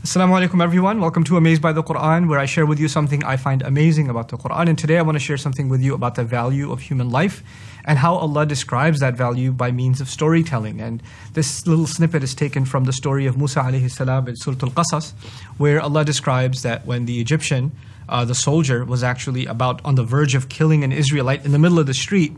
Assalamu alaikum everyone, welcome to Amazed by the Quran, where I share with you something I find amazing about the Quran. And today I want to share something with you about the value of human life and how Allah describes that value by means of storytelling. And this little snippet is taken from the story of Musa alayhi salam in Surah Al-Kasas, where Allah describes that when the Egyptian, the soldier, was actually about on the verge of killing an Israelite in the middle of the street,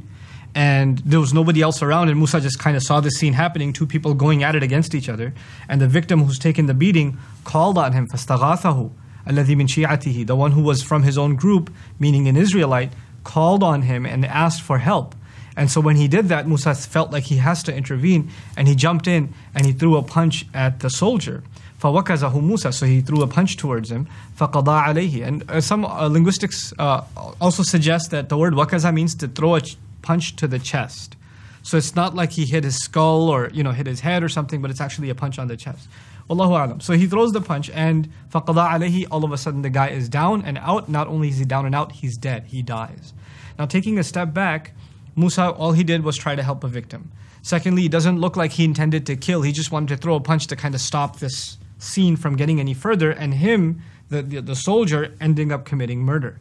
and there was nobody else around, and Musa just kind of saw this scene happening, two people going at it against each other, and the victim who's taken the beating called on him, فَاسْتَغَاثَهُ الَّذِي مِنْ شِيعَتِهِ, the one who was from his own group, meaning an Israelite, called on him and asked for help. And so when he did that, Musa felt like he has to intervene, and he jumped in and he threw a punch at the soldier. فَوَكَزَهُ Musa, so he threw a punch towards him. فَقَضَى عَلَيْهِ, and some linguistics also suggest that the word wakaza means to throw a punch to the chest. So it's not like he hit his skull or hit his head or something, but it's actually a punch on the chest. Wallahu alam. So he throws the punch, and فَقَضَى عَلَيْهِ, all of a sudden the guy is down and out. Not only is he down and out, he's dead. He dies. Now taking a step back, Musa, all he did was try to help a victim. Secondly, it doesn't look like he intended to kill. He just wanted to throw a punch to kind of stop this scene from getting any further, and him, the soldier, ending up committing murder.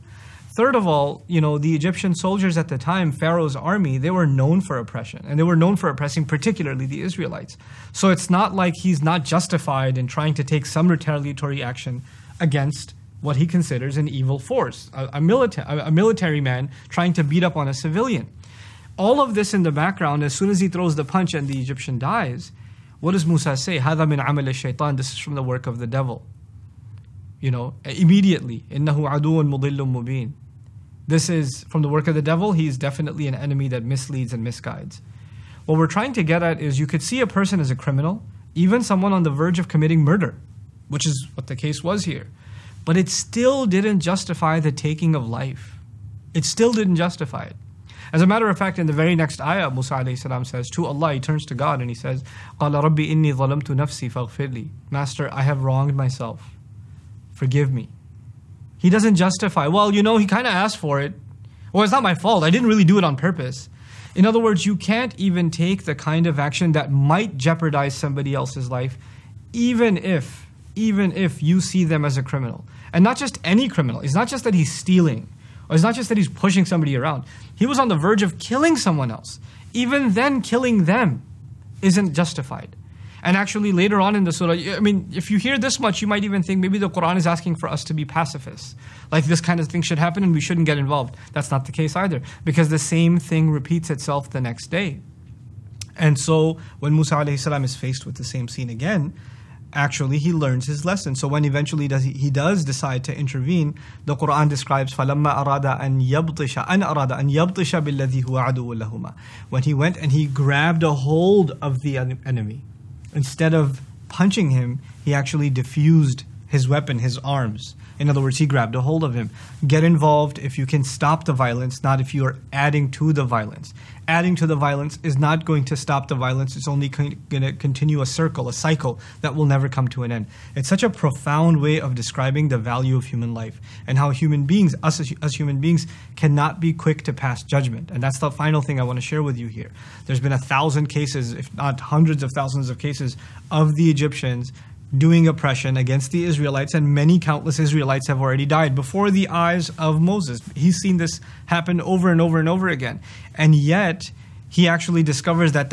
Third of all, the Egyptian soldiers at the time, Pharaoh's army, they were known for oppression. And they were known for oppressing particularly the Israelites. So it's not like he's not justified in trying to take some retaliatory action against what he considers an evil force, a military man trying to beat up on a civilian. All of this in the background, as soon as he throws the punch and the Egyptian dies, what does Musa say? هَذَا مِنْ عَمَلِ الشَّيْطَانِ, this is from the work of the devil. Immediately, إِنَّهُ عَدُوٌ مُضِلٌّ مُبِينٌ. This is from the work of the devil. He's definitely an enemy that misleads and misguides. What we're trying to get at is you could see a person as a criminal, even someone on the verge of committing murder, which is what the case was here. But it still didn't justify the taking of life. It still didn't justify it. As a matter of fact, in the very next ayah, Musa alayhi salam says to Allah, he turns to God and he says, قَالَ رَبِّ إِنِّي ظَلَمْتُ نَفْسِي فَاغْفِرْ لِي. Master, I have wronged myself. Forgive me. He doesn't justify, he kind of asked for it. Well, it's not my fault. I didn't really do it on purpose. In other words, you can't even take the kind of action that might jeopardize somebody else's life, even if you see them as a criminal. And not just any criminal. It's not just that he's stealing, or it's not just that he's pushing somebody around. He was on the verge of killing someone else. Even then, killing them isn't justified. And actually later on in the surah, if you hear this much, you might even think maybe the Quran is asking for us to be pacifists. Like this kind of thing should happen and we shouldn't get involved. That's not the case either, because the same thing repeats itself the next day. And so when Musa alayhi salam is faced with the same scene again, actually he learns his lesson. So when eventually he does decide to intervene, the Quran describes فَلَمَّا أَرَادَ أَنْ يَبْطِشَ بِالَّذِي هُوَ عَدُوٌ لَهُمَا. When he went and he grabbed a hold of the enemy, instead of punching him, he actually diffused his weapon, his arms. In other words, he grabbed a hold of him. Get involved if you can stop the violence, not if you are adding to the violence. Adding to the violence is not going to stop the violence. It's only going to continue a cycle that will never come to an end. It's such a profound way of describing the value of human life and how human beings, us as human beings, cannot be quick to pass judgment. And that's the final thing I want to share with you here. There's been 1,000 cases, if not hundreds of thousands of cases, of the Egyptians doing oppression against the Israelites, and many countless Israelites have already died before the eyes of Moses. He's seen this happen over and over and over again. And yet, he actually discovers that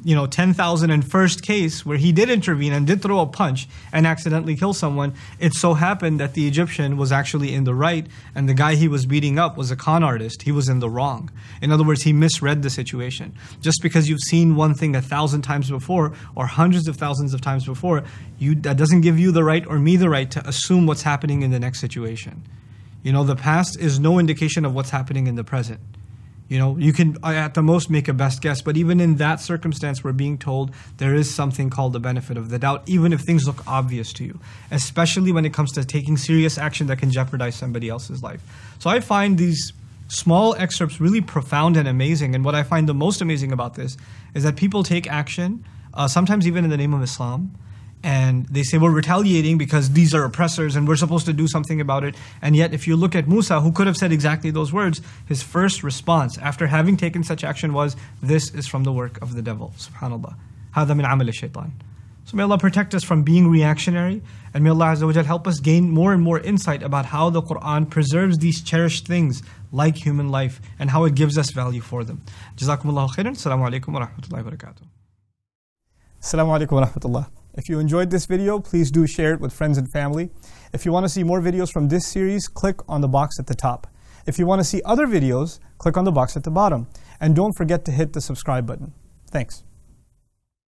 10,001st case where he did intervene and did throw a punch and accidentally kill someone, it so happened that the Egyptian was actually in the right and the guy he was beating up was a con artist. He was in the wrong. In other words, he misread the situation. Just because you've seen one thing 1,000 times before or hundreds of thousands of times before, that doesn't give you the right or me the right to assume what's happening in the next situation. The past is no indication of what's happening in the present. You can at the most make a best guess, but even in that circumstance, we're being told there is something called the benefit of the doubt, even if things look obvious to you, especially when it comes to taking serious action that can jeopardize somebody else's life. So I find these small excerpts really profound and amazing, and what I find the most amazing about this is that people take action, sometimes even in the name of Islam, and they say we're retaliating because these are oppressors and we're supposed to do something about it. And yet if you look at Musa, who could have said exactly those words, his first response after having taken such action was, this is from the work of the devil. Subhanallah. هذا من عمل الشيطان. So may Allah protect us from being reactionary, and may Allah Azza wa Jal help us gain more and more insight about how the Quran preserves these cherished things like human life and how it gives us value for them. Jazakumullahu khairan. Assalamu alaikum wa rahmatullahi wa barakatuh. Assalamu alaikum wa rahmatullah. If you enjoyed this video, please do share it with friends and family. If you want to see more videos from this series, click on the box at the top. If you want to see other videos, click on the box at the bottom. And don't forget to hit the subscribe button. Thanks.